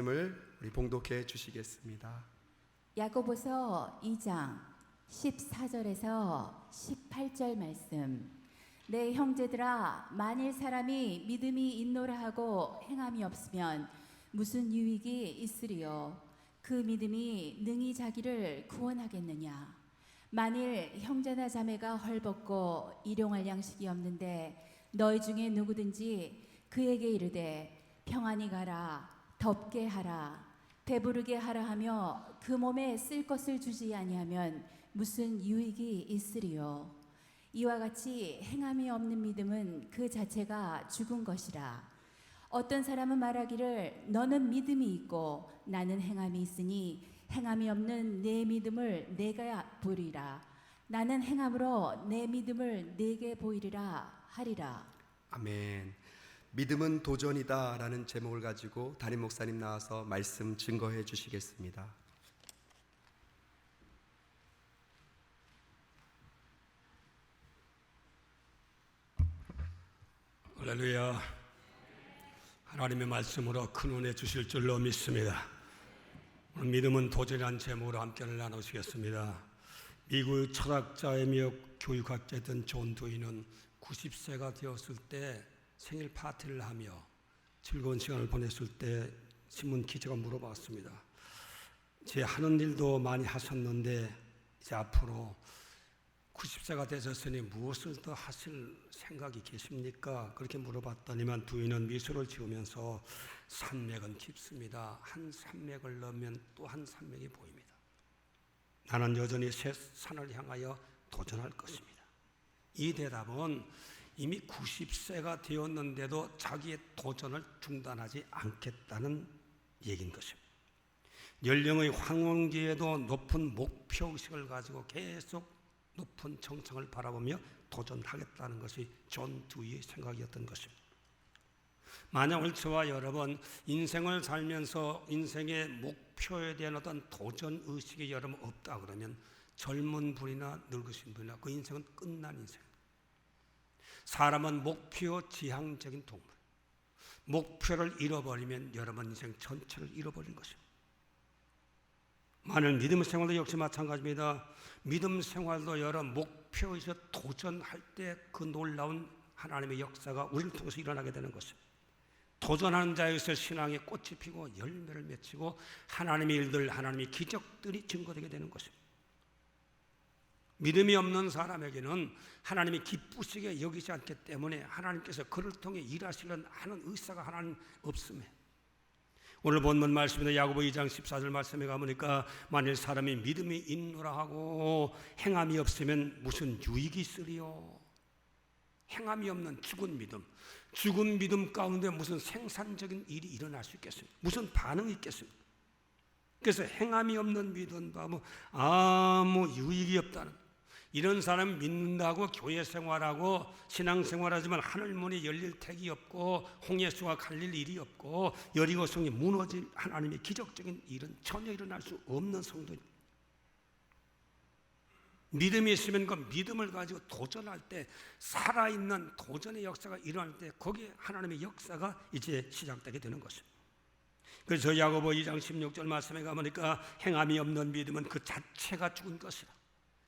말씀을 우리 봉독해 주시겠습니다. 야고보서 2장 14절에서 18절 말씀. 내 형제들아, 만일 사람이 믿음이 있노라 하고 행함이 없으면 무슨 유익이 있으리요? 그 믿음이 능히 자기를 구원하겠느냐? 만일 형제나 자매가 헐벗고 일용할 양식이 없는데 너희 중에 누구든지 그에게 이르되 평안히 가라, 덥게 하라, 배부르게 하라 하며 그 몸에 쓸 것을 주지 아니하면 무슨 유익이 있으리요? 이와 같이 행함이 없는 믿음은 그 자체가 죽은 것이라. 어떤 사람은 말하기를 너는 믿음이 있고 나는 행함이 있으니 행함이 없는 내 믿음을 내가 보리라. 나는 행함으로 내 믿음을 내게 보이리라 하리라. 아멘. 믿음은 도전이다 라는 제목을 가지고 담임 목사님 나와서 말씀 증거해 주시겠습니다. 할렐루야. 하나님의 말씀으로 큰 은혜 주실 줄로 믿습니다. 오늘 믿음은 도전이라는 제목으로 함께를 나누시겠습니다. 미국 철학자이며 교육학자였던 존 두이는 90세가 되었을 때 생일 파티를 하며 즐거운 시간을 보냈을 때 신문 기자가 물어봤습니다. 제 하는 일도 많이 하셨는데 이제 앞으로 90세가 되셨으니 무엇을 더 하실 생각이 계십니까? 그렇게 물어봤더니만 두이는 미소를 지으면서 산맥은 깊습니다. 한 산맥을 넘으면 또 한 산맥이 보입니다. 나는 여전히 새 산을 향하여 도전할 것입니다. 이 대답은 이미 90세가 되었는데도 자기의 도전을 중단하지 않겠다는 얘기인 것입니다. 연령의 황혼기에도 높은 목표의식을 가지고 계속 높은 정상을 바라보며 도전하겠다는 것이 존 두이의 생각이었던 것입니다. 만약 오늘 저와 여러분 인생을 살면서 인생의 목표에 대한 어떤 도전의식이 여러분 없다 그러면 젊은 분이나 늙으신 분이나 그 인생은 끝난 인생. 사람은 목표 지향적인 동물. 목표를 잃어버리면 여러분 인생 전체를 잃어버린 것입니다. 만일 믿음 생활도 역시 마찬가지입니다. 믿음 생활도 여러 목표에서 도전할 때 그 놀라운 하나님의 역사가 우리를 통해서 일어나게 되는 것입니다. 도전하는 자에서 신앙의 꽃이 피고 열매를 맺히고 하나님의 일들, 하나님의 기적들이 증거되게 되는 것입니다. 믿음이 없는 사람에게는 하나님이 기쁘시게 여기지 않기 때문에 하나님께서 그를 통해 일하시려는 하는 의사가 하나님 없음에 오늘 본문 말씀입니다. 야고보 2장 14절 말씀에 가보니까 만일 사람이 믿음이 있노라 하고 행함이 없으면 무슨 유익이 있으리요? 행함이 없는 죽은 믿음 가운데 무슨 생산적인 일이 일어날 수 있겠습니까? 무슨 반응이 있겠습니까? 그래서 행함이 없는 믿음 아무 유익이 없다는, 이런 사람 믿는다고 교회 생활하고 신앙 생활하지만 하늘문이 열릴 택이 없고 홍해수가 갈릴 일이 없고 여리고성이 무너질 하나님의 기적적인 일은 전혀 일어날 수 없는 성도입니다. 믿음이 있으면 그 믿음을 가지고 도전할 때 살아있는 도전의 역사가 일어날 때 거기에 하나님의 역사가 이제 시작되게 되는 것입니다. 그래서 야고보 2장 16절 말씀에 가보니까 행함이 없는 믿음은 그 자체가 죽은 것이라.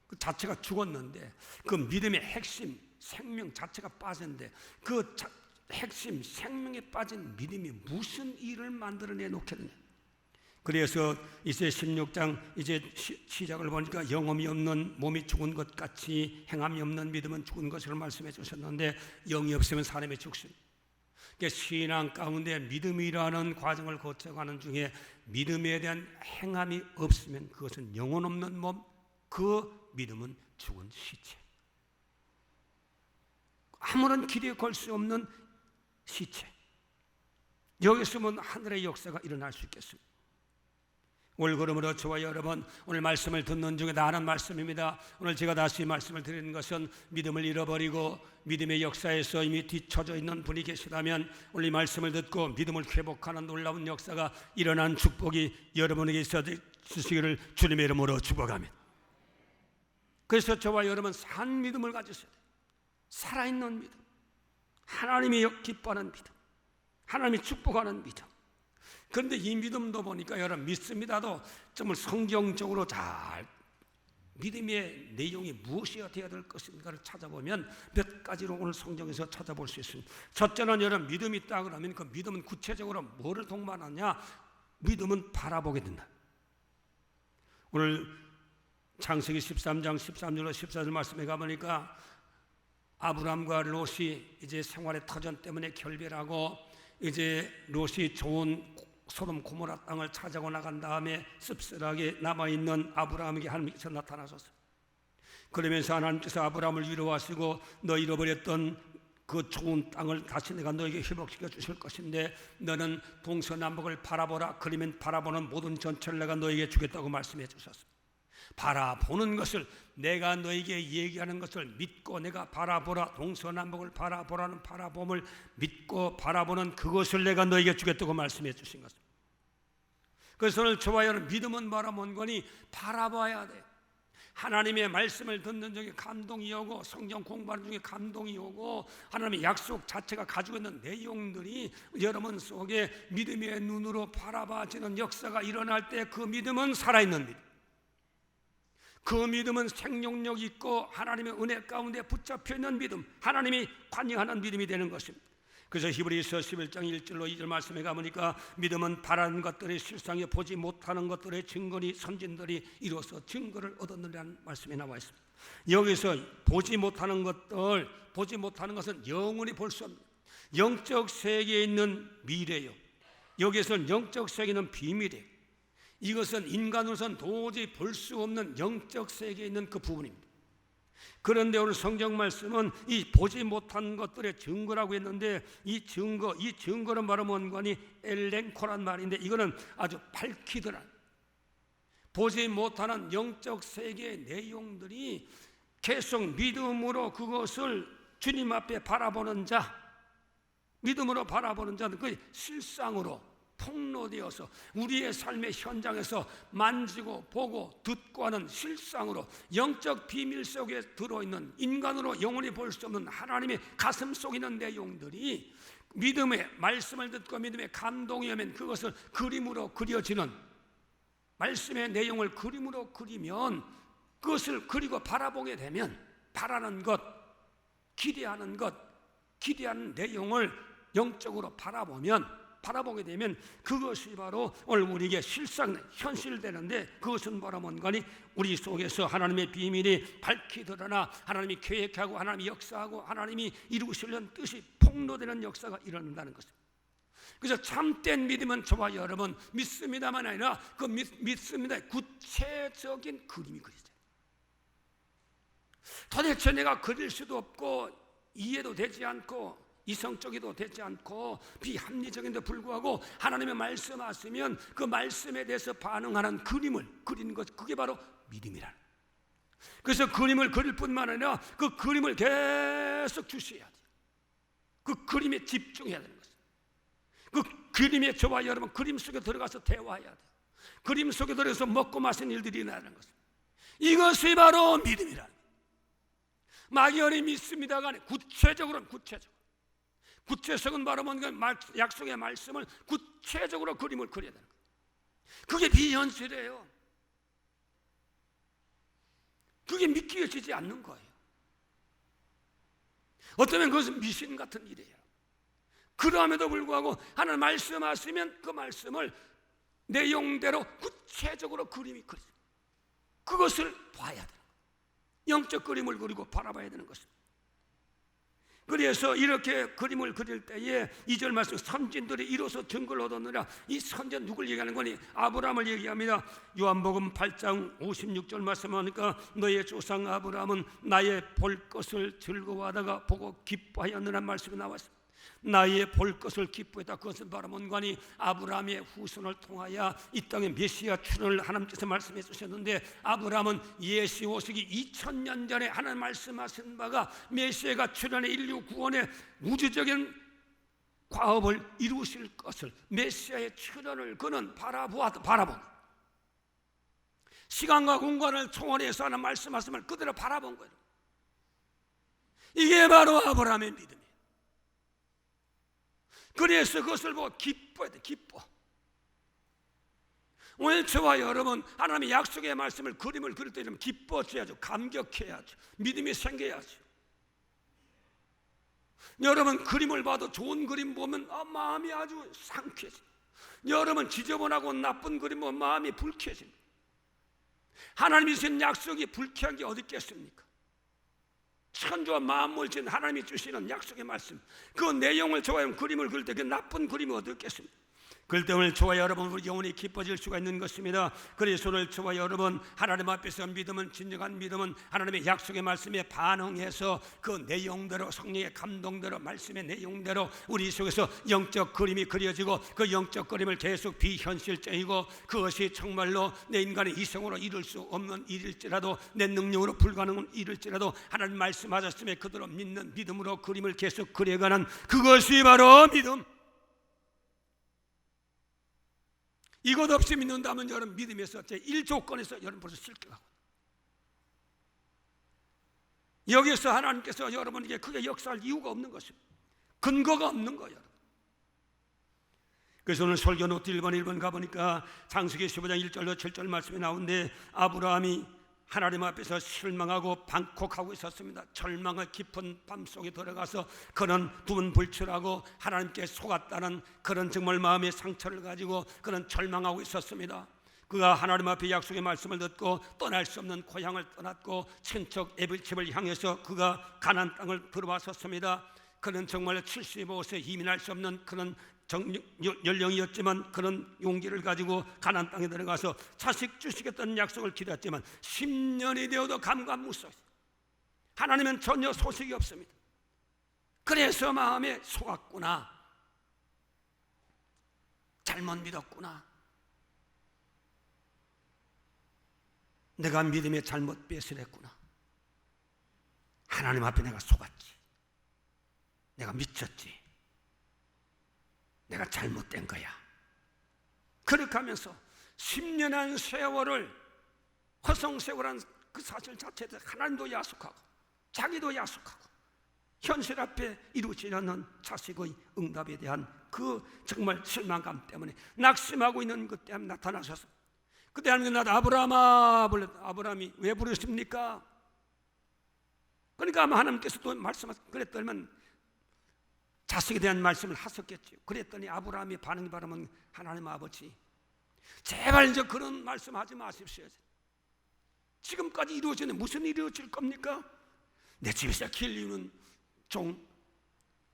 그 자체가 죽었는데 그 믿음의 핵심 생명 자체가 빠졌는데 그 핵심 생명에 빠진 믿음이 무슨 일을 만들어내 놓겠느냐. 그래서 이제 16장 이제 시작을 보니까 영험이 없는 몸이 죽은 것 같이 행함이 없는 믿음은 죽은 것이라고 말씀해 주셨는데 영이 없으면 사람이 죽습니다. 그러니까 신앙 가운데 믿음이라는 과정을 거쳐가는 중에 믿음에 대한 행함이 없으면 그것은 영혼 없는 몸, 그 믿음은 죽은 시체. 아무런 기대에 걸 수 없는 시체. 여기서는 하늘의 역사가 일어날 수 있겠습니다. 오늘 그러므로 저와 여러분 오늘 말씀을 듣는 중에 나는 말씀입니다. 오늘 제가 다시 말씀을 드리는 것은 믿음을 잃어버리고 믿음의 역사에서 이미 뒤처져 있는 분이 계시다면 오늘 이 말씀을 듣고 믿음을 회복하는 놀라운 역사가 일어난 축복이 여러분에게 있으시기를 주님의 이름으로 축복합니다. 그래서 저와 여러분 산 믿음을 가지셔야 돼요. 살아있는 믿음, 하나님이 기뻐하는 믿음, 하나님이 축복하는 믿음, 그런데 이 믿음도 보니까 여러분 믿습니다도 정말 성경적으로 잘 믿음의 내용이 무엇이어야 될 것인가를 찾아보면 몇 가지로 오늘 성경에서 찾아볼 수 있습니다. 첫째는 여러분 믿음이 있다 그러면 그 믿음은 구체적으로 뭐를 동반하냐? 믿음은 바라보게 된다. 오늘 창세기 13장 13절로 14절 말씀에 가보니까 아브람과 롯이 이제 생활의 터전 때문에 결별하고 이제 롯이 좋은 소돔 고모라 땅을 찾아고 나간 다음에 씁쓸하게 남아있는 아브라함에게 하나님께서 나타나셨어요. 그러면서 하나님께서 아브라함을 위로하시고 너 잃어버렸던 그 좋은 땅을 다시 내가 너에게 회복시켜 주실 것인데 너는 동서남북을 바라보라. 그러면 바라보는 모든 전체를 내가 너에게 주겠다고 말씀해 주셨습니다. 바라보는 것을, 내가 너에게 얘기하는 것을 믿고 내가 바라보라, 동서남북을 바라보라는 바라봄을 믿고 바라보는 그것을 내가 너에게 주겠다고 말씀해 주신 것입니다. 그래서 오늘 저와 여러분 믿음은 바라보는 거니 바라봐야 돼. 하나님의 말씀을 듣는 중에 감동이 오고 성경 공부하는 중에 감동이 오고 하나님의 약속 자체가 가지고 있는 내용들이 여러분 속에 믿음의 눈으로 바라봐지는 역사가 일어날 때 그 믿음은 살아있는 믿음, 그 믿음은 생명력 있고 하나님의 은혜 가운데 붙잡혀 있는 믿음, 하나님이 관여하는 믿음이 되는 것입니다. 그래서 히브리서 11장 1절로 2절 말씀에 가보니까 믿음은 바라는 것들의 실상에 보지 못하는 것들의 증거니 선진들이 이로써 증거를 얻었느라는 말씀이 나와 있습니다. 여기서 보지 못하는 것들, 보지 못하는 것은 영원히 볼 수 없는 영적 세계에 있는 미래요. 여기서는 영적 세계는 비밀이에요. 이것은 인간으로서는 도저히 볼 수 없는 영적 세계에 있는 그 부분입니다. 그런데 오늘 성경 말씀은 이 보지 못한 것들의 증거라고 했는데 이 증거는 바로 뭔가니 엘렌코란 말인데 이거는 아주 밝히더라. 보지 못하는 영적 세계의 내용들이 계속 믿음으로 그것을 주님 앞에 바라보는 자, 믿음으로 바라보는 자는 그 실상으로 폭로되어서 우리의 삶의 현장에서 만지고 보고 듣고 하는 실상으로 영적 비밀 속에 들어있는 인간으로 영원히 볼 수 없는 하나님의 가슴 속에 있는 내용들이 믿음의 말씀을 듣고 믿음의 감동이 오면 그것을 그림으로 그려지는 말씀의 내용을 그림으로 그리면 그것을 그리고 바라보게 되면 바라는 것, 기대하는 것, 기대하는 내용을 영적으로 바라보게 되면 그것이 바로 오늘 우리에게 실상 현실되는데 그것은 바로 뭔가니 우리 속에서 하나님의 비밀이 밝히 드러나 하나님이 계획하고 하나님이 역사하고 하나님이 이루시려는 뜻이 폭로되는 역사가 일어난다는 것입니다. 그래서 참된 믿음은 저와 여러분 믿습니다만 아니라 그 믿습니다의 구체적인 그림이 그려져요. 도대체 내가 그릴 수도 없고 이해도 되지 않고 이성적이도 되지 않고 비합리적인데 불구하고 하나님의 말씀하시면 그 말씀에 대해서 반응하는 그림을 그리는 것, 그게 바로 믿음이라는. 그래서 그림을 그릴 뿐만 아니라 그 그림을 계속 주셔야 돼요. 그 그림에 집중해야 되는 것입니다. 그 그림에 저와 여러분 그림 속에 들어가서 대화해야 돼요. 그림 속에 들어가서 먹고 마시는 일들이 일어나는 것입니다. 이것이 바로 믿음이라는. 막연히 믿습니다가 아니라 구체적으로는 구체적은 바로 뭔가 약속의 말씀을 구체적으로 그림을 그려야 되는 거예요. 그게 비현실이에요. 그게 믿겨지지 않는 거예요. 어쩌면 그것은 미신 같은 일이에요. 그럼에도 불구하고 하나님 말씀하시면 그 말씀을 내용대로 구체적으로 그림이 그려요. 그것을 봐야 돼요. 영적 그림을 그리고 바라봐야 되는 것입니다. 그래서 이렇게 그림을 그릴 때에 2절 말씀 선진들이 이로써 증거를 얻었느라 이 선진 누굴 얘기하는 거니? 아브라함을 얘기합니다. 요한복음 8장 56절 말씀하니까 너의 조상 아브라함은 나의 볼 것을 즐거워하다가 보고 기뻐하였느라는 말씀이 나왔습니다. 나의 볼 것을 기뻐했다. 그것은 바로 뭔가니 아브라함의 후손을 통하여 이 땅에 메시아 출현을 하나님께서 말씀해 주셨는데 아브라함은 예수 오시기 2000년 전에 하나님 말씀하신 바가 메시아가 출현해 인류 구원의 우주적인 과업을 이루실 것을 메시아의 출현을 그는 바라본 시간과 공간을 초월해서 하나님 말씀하심을 그대로 바라본 거예요. 이게 바로 아브라함의 믿음이에요. 그래서 그것을 보고 기뻐해야 돼. 기뻐. 오늘 저와 여러분 하나님의 약속의 말씀을 그림을 그릴 때 좀 기뻐져야죠. 감격해야죠. 믿음이 생겨야죠. 여러분 그림을 봐도 좋은 그림 보면 마음이 아주 상쾌해져요. 여러분 지저분하고 나쁜 그림 보면 마음이 불쾌해집니다. 하나님이 주신 약속이 불쾌한 게 어디 있겠습니까? 천주와 만물을 지은 하나님이 주시는 약속의 말씀, 그 내용을 저와 여러분 그림을 그릴 때 그 나쁜 그림이 어디 있겠습니까? 그럴 때 오늘 저와 여러분 우리 영혼이 기뻐질 수가 있는 것입니다. 그래서 오늘 저와 여러분 하나님 앞에서 믿음은, 진정한 믿음은 하나님의 약속의 말씀에 반응해서 그 내용대로, 성령의 감동대로, 말씀의 내용대로 우리 속에서 영적 그림이 그려지고 그 영적 그림을 계속 비현실적이고 그것이 정말로 내 인간의 이성으로 이룰 수 없는 일일지라도, 내 능력으로 불가능한 일일지라도 하나님 말씀하셨음에 그대로 믿는 믿음으로 그림을 계속 그려가는 그것이 바로 믿음. 이것 없이 믿는다면 여러분 믿음에서 제1조건에서 여러분 벌써 실격하고, 여기서 하나님께서 여러분에게 크게 역사할 이유가 없는 것입니다. 근거가 없는 거예요. 그래서 오늘 설교 노트 1번 가보니까 창세기 15장 1절로 7절 말씀이 나오는데 아브라함이 하나님 앞에서 실망하고 방콕하고 있었습니다. 절망의 깊은 밤속에 들어가서 그는 두문불출하고 하나님께 속았다는 그런 정말 마음의 상처를 가지고 그는 절망하고 있었습니다. 그가 하나님 앞에 약속의 말씀을 듣고 떠날 수 없는 고향을 떠났고 친척 에벨집을 향해서 그가 가나안 땅을 들어왔었습니다. 그는 정말 75세 이민할 수 없는 그런 연령이었지만 그런 용기를 가지고 가나안 땅에 들어가서 자식 주시겠다는 약속을 기다렸지만 10년이 되어도 감감무소했어요. 하나님은 전혀 소식이 없습니다. 그래서 마음에 속았구나, 잘못 믿었구나, 내가 믿음에 잘못 배신했구나, 하나님 앞에 내가 속았지, 내가 미쳤지, 내가 잘못된 거야. 그렇게 하면서 10년의 세월을 허송세월한 그 사실 자체에 대해서 하나님도 야속하고 자기도 야속하고 현실 앞에 이루어지지 않는 자식의 응답에 대한 그 정말 실망감 때문에 낙심하고 있는 것 때문에 나타나셔서, 그때 하나님께 나도 아브라함아 불렀. 아브라함이 왜 부르십니까? 그러니까 아마 하나님께서 또 말씀하셨, 그랬더니만 자식에 대한 말씀을 하셨겠죠. 그랬더니 아브라함의 반응이 바라면 하나님 아버지, 제발 이제 그런 말씀하지 마십시오. 지금까지 이루어지는 무슨 일이 이루어질 겁니까? 내 집에서 길리는 종,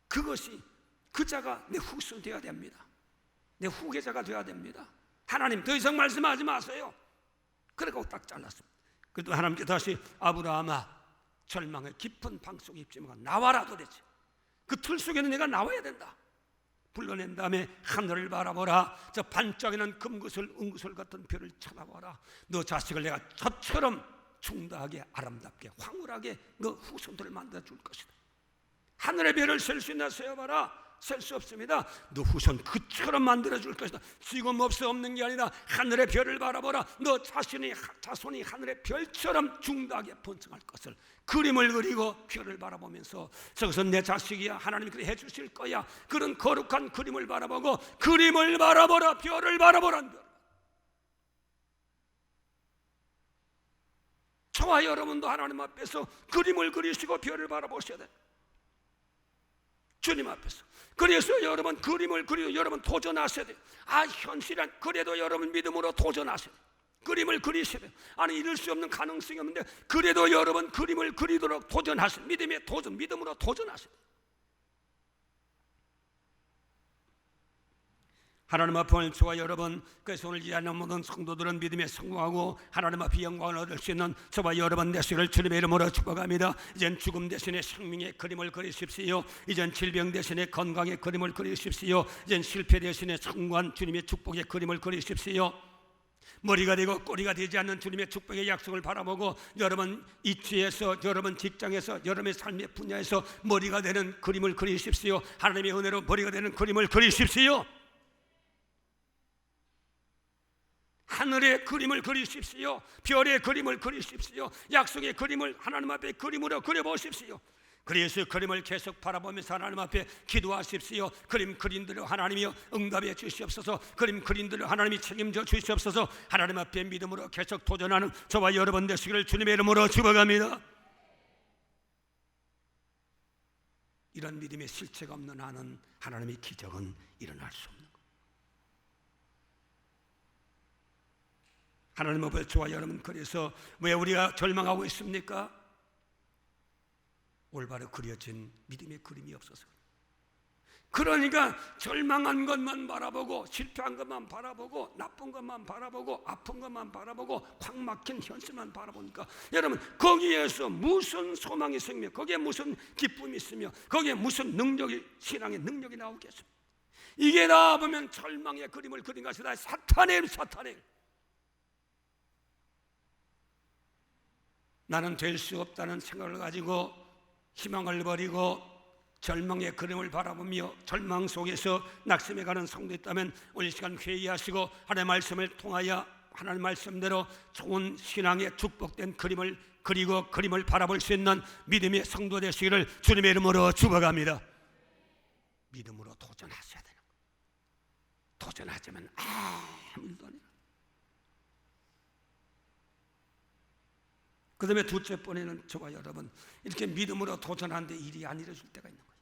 그것이 그 자가 내 후손 되어야 됩니다. 내 후계자가 되어야 됩니다. 하나님 더 이상 말씀하지 마세요. 그러고 딱 잘랐습니다. 그래도 하나님께 다시 아브라함아, 절망의 깊은 방 속에 있지만 나와라 도대체. 그 틀 속에는 내가 나와야 된다. 불러낸 다음에 하늘을 바라보라. 저 반짝이는 금구슬 은구슬 같은 별을 쳐다보라. 너 자식을 내가 저처럼 중다하게 아름답게 황홀하게 너 후손들을 만들어 줄 것이다. 하늘의 별을 셀 수 있나 세어봐라. 셀 수 없습니다. 너 후손 그처럼 만들어 줄 것이다. 지금 없는 게 아니라 하늘의 별을 바라보라. 너 자손이 하늘의 별처럼 중다하게 번성할 것을 그림을 그리고 별을 바라보면서 저것은 내 자식이야, 하나님이 그래 해주실 거야. 그런 거룩한 그림을 바라보고 그림을 바라보라, 별을 바라보라. 저와 여러분도 하나님 앞에서 그림을 그리시고 별을 바라보셔야 돼. 주님 앞에서. 그래서 여러분 그림을 그리고 여러분 도전하셔야 돼요. 현실은 그래도 여러분 믿음으로 도전하셔야 돼요. 그림을 그리셔야 돼요. 아니 이룰 수 없는 가능성이 없는데 그래도 여러분 그림을 그리도록 도전하셔야 돼요. 믿음의 도전, 믿음으로 도전하셔야 돼요. 하나님 앞에 오늘 저와 여러분, 그래서 오늘 이 안에 모든 성도들은 믿음에 성공하고 하나님 앞에 영광을 얻을 수 있는 저와 여러분 되시기를 주님의 이름으로 축복합니다. 이젠 죽음 대신에 생명의 그림을 그리십시오. 이젠 질병 대신에 건강의 그림을 그리십시오. 이젠 실패 대신에 성공한 주님의 축복의 그림을 그리십시오. 머리가 되고 꼬리가 되지 않는 주님의 축복의 약속을 바라보고 여러분 이치에서, 여러분 직장에서, 여러분의 삶의 분야에서 머리가 되는 그림을 그리십시오. 하나님의 은혜로 머리가 되는 그림을 그리십시오. 하늘의 그림을 그리십시오. 별의 그림을 그리십시오. 약속의 그림을 하나님 앞에 그림으로 그려보십시오. 그래서 그림을 계속 바라보면서 하나님 앞에 기도하십시오. 그림 그린 대로 하나님이여 응답해 주시옵소서. 그림 그린 대로 하나님이 책임져 주시옵소서. 하나님 앞에 믿음으로 계속 도전하는 저와 여러분 되시기를 주님의 이름으로 축복합니다. 이런 믿음의 실체가 없는 한은 하나님의 기적은 일어날 수 없는 거예요. 하나님 앞에 저와 여러분, 그래서 왜 우리가 절망하고 있습니까? 올바로 그려진 믿음의 그림이 없어서. 그러니까 절망한 것만 바라보고, 실패한 것만 바라보고, 나쁜 것만 바라보고, 아픈 것만 바라보고, 콱 막힌 현실만 바라보니까 여러분, 거기에서 무슨 소망이 생기며, 거기에 무슨 기쁨이 있으며, 거기에 무슨 능력이, 신앙의 능력이 나오겠습니까? 이게 다 보면 절망의 그림을 그린 것이 다 사탄의 일. 나는 될 수 없다는 생각을 가지고 희망을 버리고 절망의 그림을 바라보며 절망 속에서 낙심해가는 성도 있다면 오늘 시간 회의하시고 하나님의 말씀을 통하여 하나님의 말씀대로 좋은 신앙의 축복된 그림을 그리고 그림을 바라볼 수 있는 믿음의 성도 되시기를 주님의 이름으로 축복합니다. 믿음으로 도전하셔야 되는 거예요. 도전하지만 아무 일도 안 해요. 그 다음에 둘째 번에는 저와 여러분, 이렇게 믿음으로 도전하는데 일이 안 이루어질 때가 있는 거예요.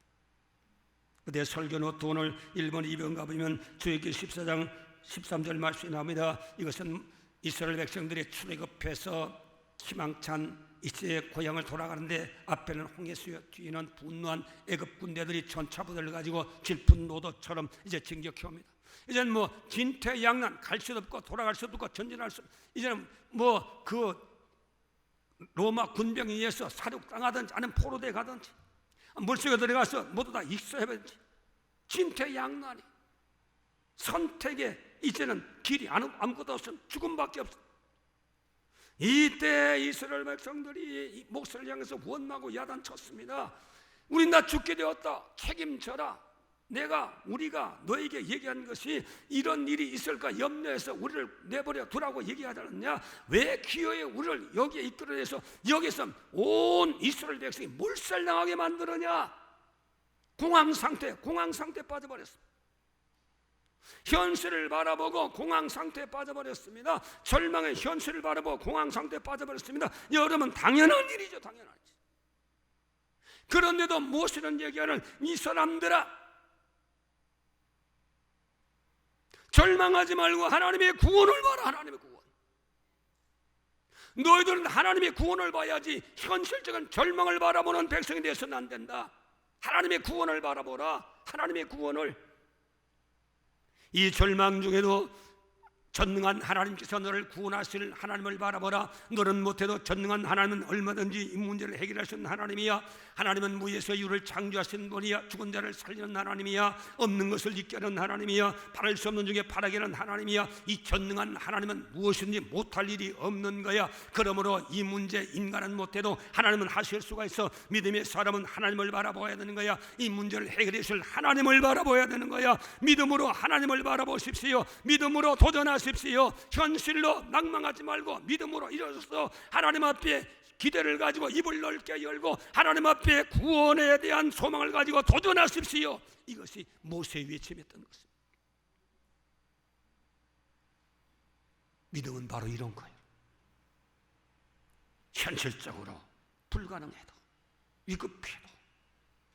그때 설교 노트 오늘 1번 2번 가보면 출애굽기 14장 13절 말씀이 나옵니다. 이것은 이스라엘 백성들이 출애굽해서 희망찬 이스라엘 고향을 돌아가는데 앞에는 홍해수요, 뒤에는 분노한 애굽 군대들이 전차부대를 가지고 질풍노도처럼 이제 진격해 옵니다. 이제는 뭐 진퇴양난, 갈 수도 없고 돌아갈 수도 없고 전진할 수 없고, 이제는 뭐 그 로마 군병에 의해서 사륙당하든지 아니면 포로대에 가든지 물속에 들어가서 모두 다 익사해버리지, 진퇴양난이 선택에 이제는 길이 아무것도 없으면 죽음밖에 없어. 이때 이스라엘 백성들이 목소리를 향해서 원망하고 야단쳤습니다. 우린 다 죽게 되었다, 책임져라. 우리가 너에게 얘기한 것이 이런 일이 있을까 염려해서 우리를 내버려 두라고 얘기하지 않았냐? 왜 기어이 우리를 여기에 이끌어내서 여기서 온 이스라엘 백성이 몰살당하게 만들었냐? 공황 상태 빠져버렸습니다. 현실을 바라보고 공황 상태에 빠져버렸습니다. 절망의 현실을 바라보고 공황 상태에 빠져버렸습니다. 여러분, 당연한 일이죠, 당연한 일. 그런데도 무엇이든 얘기하는 이 사람들아, 절망하지 말고 하나님의 구원을 봐라. 하나님의 구원. 너희들은 하나님의 구원을 봐야지 현실적인 절망을 바라보는 백성이 되어서는 안 된다. 하나님의 구원을 바라보라. 하나님의 구원을. 이 절망 중에도 전능한 하나님께서 너를 구원하실 하나님을 바라보라. 너는 못해도 전능한 하나님은 얼마든지 이 문제를 해결할 수 있는 하나님이야. 하나님은 무에서 유를 창조하신 분이야. 죽은 자를 살리는 하나님이야. 없는 것을 있게 하는 하나님이야. 바랄 수 없는 중에 바라게 하는 하나님이야. 이 전능한 하나님은 무엇인지 못할 일이 없는 거야. 그러므로 이 문제 인간은 못해도 하나님은 하실 수가 있어. 믿음의 사람은 하나님을 바라봐야 되는 거야. 이 문제를 해결해 주실 하나님을 바라봐야 되는 거야. 믿음으로 하나님을 바라보십시오. 믿음으로 도전하십시오. 현실로 낭망하지 말고 믿음으로 일어서서 하나님 앞에 기대를 가지고 입을 넓게 열고 하나님 앞에 구원에 대한 소망을 가지고 도전하십시오. 이것이 모세의 외침이었던 것입니다. 믿음은 바로 이런 거예요. 현실적으로 불가능해도, 위급해도,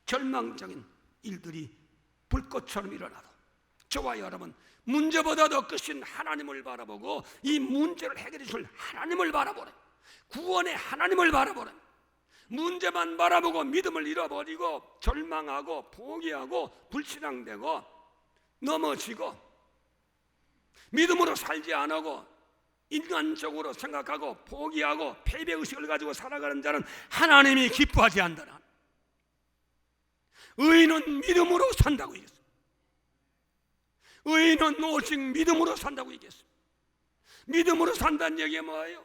절망적인 일들이 불꽃처럼 일어나도 저와 여러분, 문제보다 더 크신 하나님을 바라보고 이 문제를 해결해 줄 하나님을 바라보래. 구원의 하나님을 바라보래. 문제만 바라보고 믿음을 잃어버리고 절망하고 포기하고 불신앙되고 넘어지고 믿음으로 살지 않고 인간적으로 생각하고 포기하고 패배의식을 가지고 살아가는 자는 하나님이 기뻐하지 않는다. 의인은 믿음으로 산다고 얘기했습니다. 의인은 오직 믿음으로 산다고 얘기했습니다. 믿음으로 산다는 얘기가 뭐예요?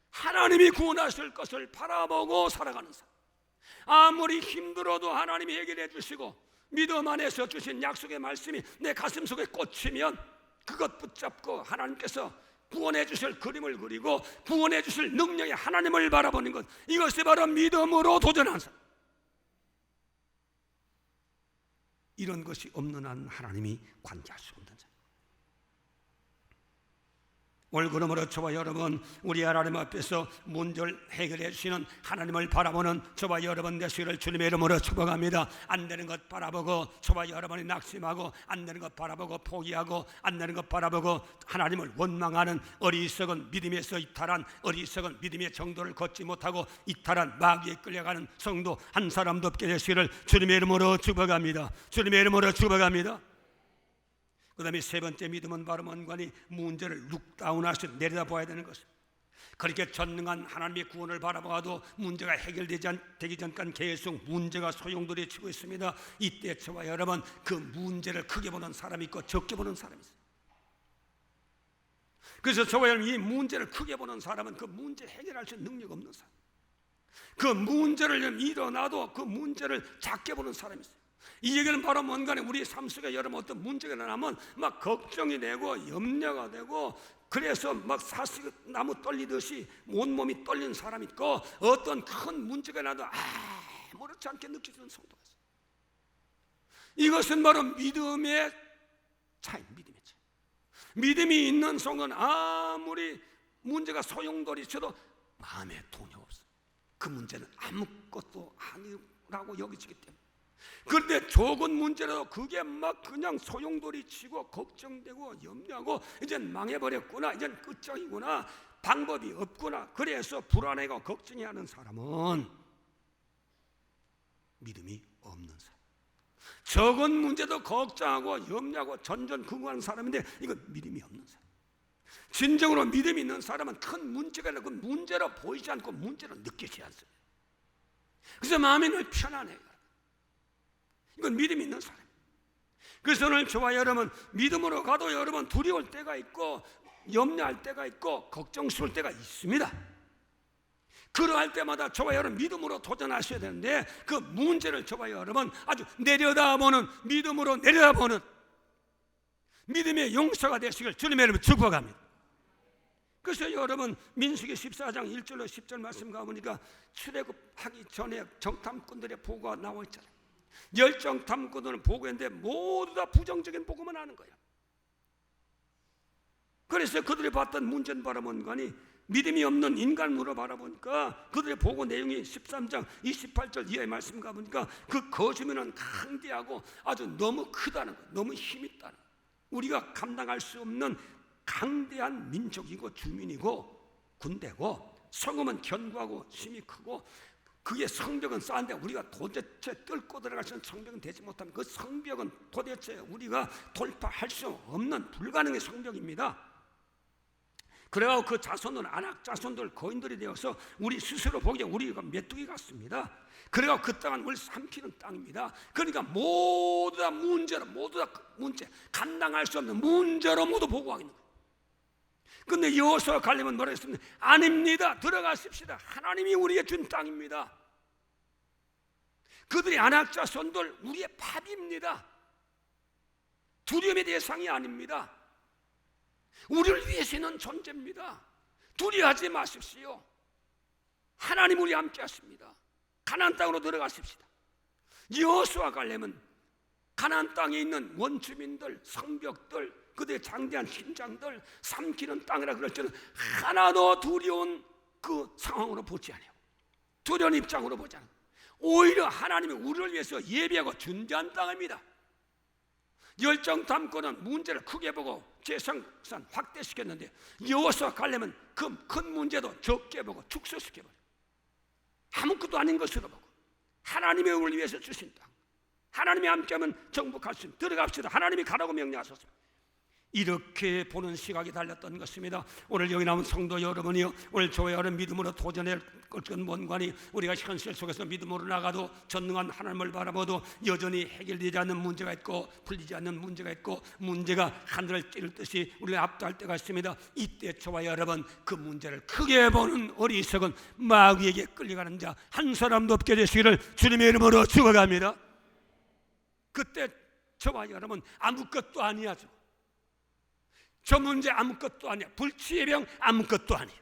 하나님이 구원하실 것을 바라보고 살아가는 사람. 아무리 힘들어도 하나님이 해결해 주시고 믿음 안에서 주신 약속의 말씀이 내 가슴 속에 꽂히면 그것 붙잡고 하나님께서 구원해 주실 그림을 그리고 구원해 주실 능력의 하나님을 바라보는 것, 이것이 바로 믿음으로 도전하는 사람. 이런 것이 없는 한 하나님이 관계할 수 없는 자예요. 오늘 그러므로 저와 여러분, 우리 하나님 앞에서 문제를 해결해 주시는 하나님을 바라보는 저와 여러분 되시기를 주님의 이름으로 축복합니다. 안 되는 것 바라보고 저와 여러분이 낙심하고, 안 되는 것 바라보고 포기하고, 안 되는 것 바라보고 하나님을 원망하는 어리석은 믿음에서 이탈한, 어리석은 믿음의 정도를 걷지 못하고 이탈한 마귀에 끌려가는 성도 한 사람도 없게 되시기를 주님의 이름으로 축복합니다. 주님의 이름으로 축복합니다. 그 다음에 세 번째 믿음은 바로 뭔가니 문제를 룩다운하셔 내려다봐야 되는 것입니다. 그렇게 전능한 하나님의 구원을 바라봐도 문제가 해결되기 전까지 계속 문제가 소용돌이 치고 있습니다. 이때 저와 여러분, 그 문제를 크게 보는 사람이 있고 적게 보는 사람이 있어요. 그래서 저와 여러분, 이 문제를 크게 보는 사람은 그 문제 해결할 수 있는 능력 없는 사람, 그 문제를 일어나도 그 문제를 작게 보는 사람이 있어요. 이 얘기는 바로 뭔가는 우리 삶 속에 여러분 어떤 문제가 나면 막 걱정이 되고 염려가 되고, 그래서 막 사슬나무 떨리듯이 온몸이 떨리는 사람이 있고, 어떤 큰 문제가 나도 아무렇지 않게 느껴지는 성도가 있어요. 이것은 바로 믿음의 차이, 믿음의 차이. 믿음이 있는 성은 아무리 문제가 소용돌이 쳐도 마음에 동요 없어요. 그 문제는 아무것도 아니라고 여기지기 때문에. 그런데 적은 문제라도 그게 막 그냥 소용돌이 치고 걱정되고 염려하고, 이젠 망해버렸구나, 이젠 끝장이구나, 방법이 없구나, 그래서 불안해하고 걱정이 하는 사람은 믿음이 없는 사람. 적은 문제도 걱정하고 염려하고 전전긍긍하는 사람인데 이건 믿음이 없는 사람. 진정으로 믿음이 있는 사람은 큰 문제가 그 문제로 보이지 않고 문제로 느끼지 않습니다. 그래서 마음이 늘 편안해요. 이건 믿음이 있는 사람. 그래서 오늘 저와 여러분, 믿음으로 가도 여러분 두려울 때가 있고 염려할 때가 있고 걱정스러울 때가 있습니다. 그러할 때마다 저와 여러분 믿음으로 도전하셔야 되는데, 그 문제를 저와 여러분 아주 내려다보는, 믿음으로 내려다보는 믿음의 용서가 되시길 주님의 이름으로 축복합니다. 그래서 여러분 민수기 14장 1절로 10절 말씀 가보니까 출애굽하기 전에 정탐꾼들의 보고가 나와 있잖아요. 열정 탐구들은 보고했는데 모두 다 부정적인 보고만 하는 거야. 그래서 그들이 봤던 문제는 바로 뭔가니, 믿음이 없는 인간으로 바라보니까 그들의 보고 내용이 13장 28절 이하의 말씀 가보니까 그 거주민은 강대하고 아주 너무 크다는 거야. 너무 힘 있다는 거야. 우리가 감당할 수 없는 강대한 민족이고 주민이고 군대고, 성읍은 견고하고 힘이 크고, 그게 성벽은 쌓은데 우리가 도대체 뚫고 들어갈 수 있는 성벽은 되지 못하면 그 성벽은 도대체 우리가 돌파할 수 없는 불가능의 성벽입니다. 그래서 그 자손은 안악 자손들, 거인들이 되어서 우리 스스로 보기에 우리가 메뚜기 같습니다. 그래서 그 땅은 우리 삼키는 땅입니다. 그러니까 모두 다 문제로, 모두 다 문제, 감당할 수 없는 문제로 모두 보고하고 있는 거예요. 근데 여호수아 갈렙은 뭐라 했습니까? 아닙니다. 들어가십시다. 하나님이 우리에게 준 땅입니다. 그들이 안악 자손들, 우리의 밥입니다. 두려움의 대상이 아닙니다. 우리를 위해서 있는 존재입니다. 두려워하지 마십시오. 하나님 우리 함께 하십니다. 가나안 땅으로 들어가십시다. 여호수아 갈렙은 가나안 땅에 있는 원주민들, 성벽들, 그들의 장대한 심장들 삼키는 땅이라 그럴 때는 하나도 두려운 그 상황으로 보지 않아요. 두려운 입장으로 보지 않아요. 오히려 하나님이 우리를 위해서 예비하고 준비한 땅입니다. 열정 담고는 문제를 크게 보고 재생산 확대시켰는데, 여호수아 갈렙은 그 큰 문제도 적게 보고 축소시켜버려요. 아무것도 아닌 것으로 보고 하나님의 우리를 위해서 주신 땅, 하나님이 함께하면 정복할 수 있는, 들어갑시다. 하나님이 가라고 명령하셨습니다. 이렇게 보는 시각이 달렸던 것입니다. 오늘 여기 나온 성도 여러분이요, 오늘 저와 여러분 믿음으로 도전할 것은 뭔가니, 우리가 현실 속에서 믿음으로 나가도 전능한 하나님을 바라봐도 여전히 해결되지 않는 문제가 있고 풀리지 않는 문제가 있고, 문제가 하늘을 찌를 듯이 우리가 압도할 때가 있습니다. 이때 저와 여러분 그 문제를 크게 보는 어리석은 마귀에게 끌려가는 자 한 사람도 없게 되시기를 주님의 이름으로 축원합니다. 그때 저와 여러분 아무것도 아니야죠. 저 문제 아무것도 아니야. 불치의 병 아무것도 아니야.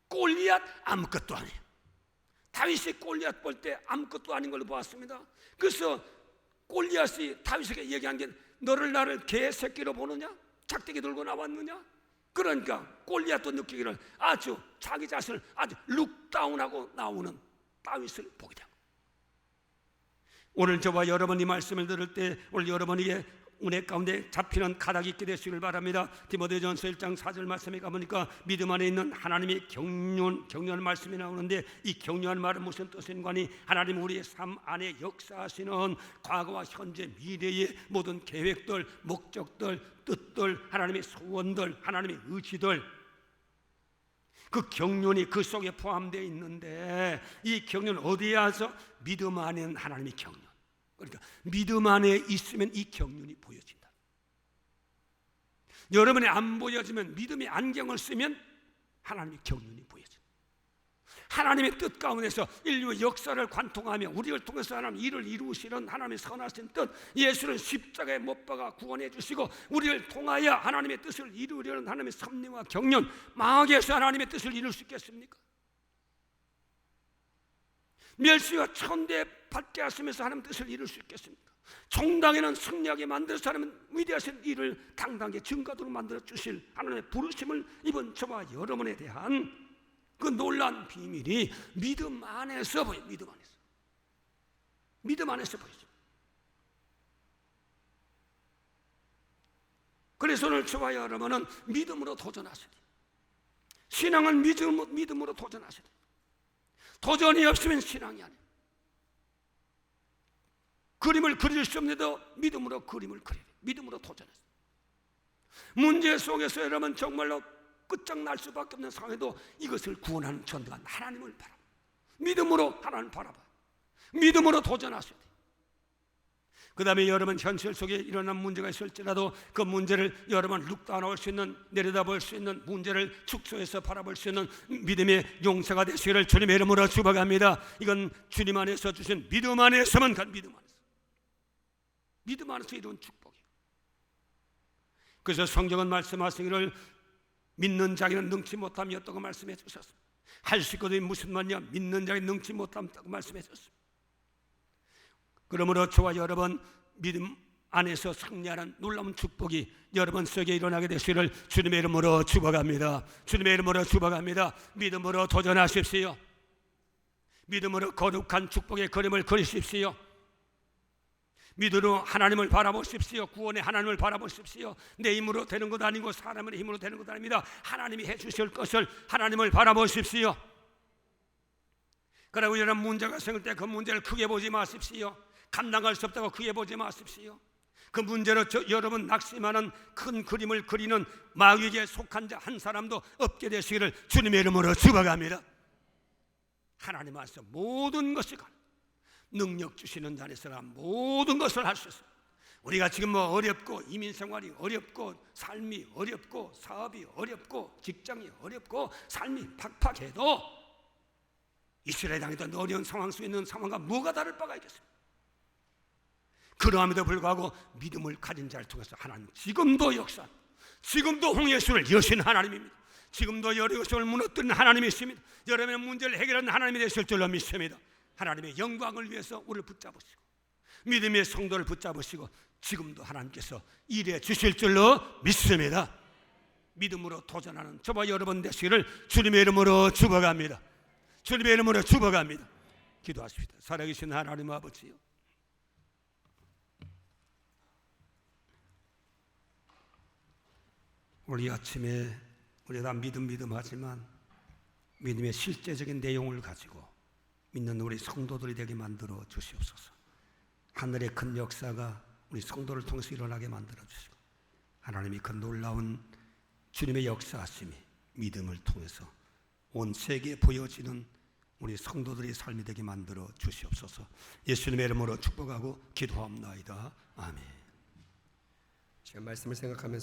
골리앗 아무것도 아니야. 다윗이 골리앗 볼 때 아무것도 아닌 걸로 보았습니다. 그래서 골리앗이 다윗에게 얘기한 게 너를 나를 개새끼로 보느냐? 작대기 들고 나왔느냐? 그러니까 골리앗도 느끼기를 아주 자기 자신을 아주 룩다운하고 나오는 다윗을 보게 됩니다. 오늘 저와 여러분이 말씀을 들을 때 오늘 여러분에게 은혜 가운데 잡히는 가닥이 있게 되시길 바랍니다. 디모데전서 1장 4절 말씀에 가보니까 믿음 안에 있는 하나님의 격려한 말씀이 나오는데 이 격려한 말은 무슨 뜻인가니 하나님 우리의 삶 안에 역사하시는 과거와 현재 미래의 모든 계획들, 목적들, 뜻들, 하나님의 소원들, 하나님의 의지들, 그 경륜이 그 속에 포함되어 있는데 이 경륜은 어디에 와서 믿음 안에 있는 하나님의 경륜. 그러니까 믿음 안에 있으면 이 경륜이 보여진다. 여러분이 안 보여지면 믿음의 안경을 쓰면 하나님의 경륜이 보여진다. 하나님의 뜻 가운데서 인류의 역사를 관통하며 우리를 통해서 하나님 일을 이루시는 하나님의 선하신 뜻, 예수를 십자가에 못 박아 구원해 주시고 우리를 통하여 하나님의 뜻을 이루려는 하나님의 섭리와 경륜, 마귀에서 하나님의 뜻을 이룰 수 있겠습니까? 멸시와 천대 받게 하시면서 하나님 뜻을 이룰 수 있겠습니까? 종당에는 승리하게 만들어서 하나님 위대하신 일을 당당하게 증거도록 만들어 주실 하나님의 부르심을 입은 저와 여러분에 대한 그 놀라운 비밀이 믿음 안에서 보여요. 믿음 안에서 보이죠. 그래서 오늘 저와 여러분은 믿음으로 도전하셔야 돼요. 신앙은 믿음으로 도전하셔야 돼요. 도전이 없으면 신앙이 아니에요. 그림을 그릴 수 없는데도 믿음으로 그림을 그려야 돼요. 믿음으로 도전해서 문제 속에서 여러분 정말로 끝장날 수밖에 없는 상황에도 이것을 구원하는 전도가 하나님을 바라봐. 믿음으로 하나님을 바라봐. 믿음으로 도전하셔야 돼요. 그 다음에 여러분 현실 속에 일어난 문제가 있을지라도 그 문제를 여러분 룩다운할 수 있는, 내려다볼 수 있는, 문제를 축소해서 바라볼 수 있는 믿음의 용사가 되시기를 주님의 이름으로 축복합니다. 이건 주님 안에서 주신 믿음 안에서만 간 믿음 안에서 이룬 축복이에요. 그래서 성경은 말씀하시기를 믿는 자에게는 능치 못함이 없다고 말씀해 주셨습니다. 할 수 있거든 무슨 말이냐? 믿는 자에게 능치 못함다고 말씀해 주셨습니다. 그러므로 저와 여러분 믿음 안에서 승리하는 놀라운 축복이 여러분 속에 일어나게 되시기를 주님의 이름으로 축복합니다. 주님의 이름으로 축복합니다. 믿음으로 도전하십시오. 믿음으로 거룩한 축복의 그림을 그리십시오. 믿음으로 하나님을 바라보십시오. 구원의 하나님을 바라보십시오. 내 힘으로 되는 것 아니고 사람의 힘으로 되는 것 아닙니다. 하나님이 해주실 것을 하나님을 바라보십시오. 그리고 이런 문제가 생길 때 그 문제를 크게 보지 마십시오. 감당할 수 없다고 크게 보지 마십시오. 그 문제로 여러분 낙심하는 큰 그림을 그리는 마귀에게 속한 자 한 사람도 없게 되시기를 주님의 이름으로 축복합니다. 하나님 안에서 모든 것이 가능. 능력 주시는 자 안에서는 모든 것을 할 수 있습니다. 우리가 지금 뭐 어렵고 이민생활이 어렵고 삶이 어렵고 사업이 어렵고 직장이 어렵고 삶이 팍팍해도 이스라엘 당했던 어려운 상황 속에 있는 상황과 뭐가 다를 바가 있겠습니까? 그러함에도 불구하고 믿음을 가진 자를 통해서 하나님 지금도 역사, 지금도 홍해수를 여신 하나님입니다. 지금도 여리고성을 무너뜨리는 하나님이십니다. 여러분의 문제를 해결하는 하나님이 되실 줄로 믿습니다. 하나님의 영광을 위해서 우리를 붙잡으시고 믿음의 성도를 붙잡으시고 지금도 하나님께서 일해 주실 줄로 믿습니다. 믿음으로 도전하는 저와 여러분 되시기를 주님의 이름으로 축복합니다. 주님의 이름으로 축복합니다. 기도하십시다. 살아계신 하나님 아버지요, 우리 아침에 우리가 다 믿음 하지만 믿음의 실제적인 내용을 가지고 믿는 우리 성도들이 되게 만들어 주시옵소서. 하늘의 큰 역사가 우리 성도를 통해서 일어나게 만들어 주시고 하나님이 그 놀라운 주님의 역사하심이 믿음을 통해서 온 세계에 보여지는 우리 성도들의 삶이 되게 만들어 주시옵소서. 예수님의 이름으로 축복하고 기도합나이다. 아멘. 지금 말씀을 생각하면서